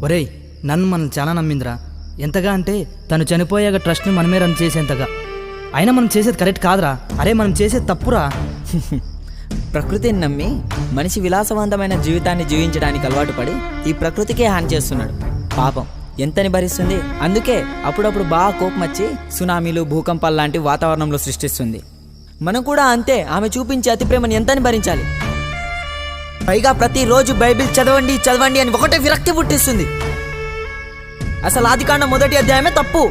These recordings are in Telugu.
ఒరేయ్, నన్ను మనం చాలా నమ్మిందిరా. ఎంతగా అంటే తను చనిపోయాక ట్రస్ట్ని మనమే రన్ చేసేంతగా. అయినా మనం చేసేది కరెక్ట్ కాదురా. అరే, మనం చేసేది తప్పురా. ప్రకృతిని నమ్మి మనిషి విలాసవంతమైన జీవితాన్ని జీవించడానికి అలవాటు పడి ఈ ప్రకృతికే హాని చేస్తున్నాడు. పాపం ఎంతని భరిస్తుంది. అందుకే అప్పుడప్పుడు బాగా కోపం వచ్చి సునామీలు, భూకంపాలు లాంటి వాతావరణంలో సృష్టిస్తుంది. మనం కూడా అంతే. ఆమె చూపించే అతి ప్రేమను ఎంతని భరించాలి. పైగా ప్రతిరోజు బైబిల్ చదవండి చదవండి అని ఒకటే విరక్తి పుట్టిస్తుంది. అసలు ఆదికాండం 1వ అధ్యాయమే తప్పు.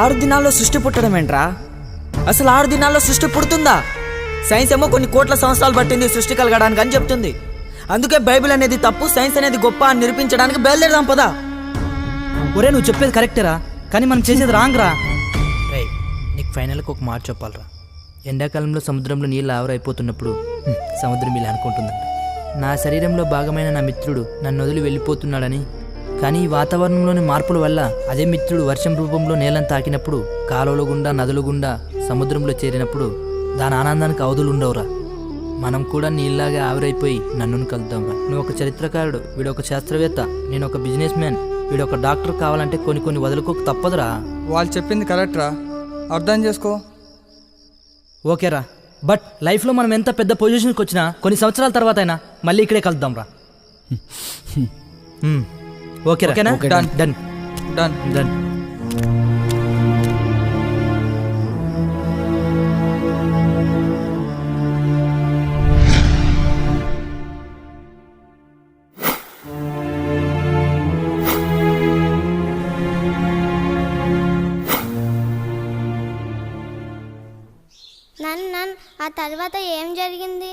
6 దినాల్లో సృష్టి పుట్టడం ఏంట్రా? అసలు 6 దినాల్లో సృష్టి పుడుతుందా? సైన్స్ ఏమో కొన్ని కోట్ల సంవత్సరాలు పట్టింది సృష్టి కలగడానికి అని చెప్తుంది. అందుకే బైబిల్ అనేది తప్పు, సైన్స్ అనేది గొప్ప అని నిరూపించడానికి బయలుదేరదాం పదా. ఒరే, నువ్వు చెప్పేది కరెక్టేరా, కానీ మనం చేసేది రాంగ్ రా. రే, నీకు ఫైనల్కి ఒక మాట చెప్పాలరా. ఎండాకాలంలో సముద్రంలో నీళ్ళు ఆవిరైపోతున్నప్పుడు సముద్రం ఇలా అనుకుంటుందంట, నా శరీరంలో భాగమైన నా మిత్రుడు నన్ను వదిలి వెళ్ళిపోతున్నాడని. కానీ ఈ వాతావరణంలోని మార్పుల వల్ల అదే మిత్రుడు వర్షం రూపంలో నేలను తాకినప్పుడు, కాలువల గుండా, నదుల గుండా సముద్రంలో చేరినప్పుడు దాని ఆనందానికి అవధులు ఉండవురా. మనం కూడా నీళ్ళలాగా ఆవిరైపోయి నన్ను కలుద్దాంరా. నువ్వు ఒక చరిత్రకారుడు, వీడు ఒక శాస్త్రవేత్త, నేను ఒక బిజినెస్ మ్యాన్, వీడు ఒక డాక్టర్. కావాలంటే కొన్ని వదులుకోక తప్పదురా. వాళ్ళు చెప్పింది కరెక్ట్ రా, అర్థం చేసుకో. ఓకేరా, బట్ లైఫ్లో మనం ఎంత పెద్ద పొజిషన్కి వచ్చినా కొన్ని సంవత్సరాల తర్వాత అయినా మళ్ళీ ఇక్కడే కలుద్దాం రా. ఓకేనా? Done done done done. నన్ను ఆ తర్వాత ఏం జరిగింది?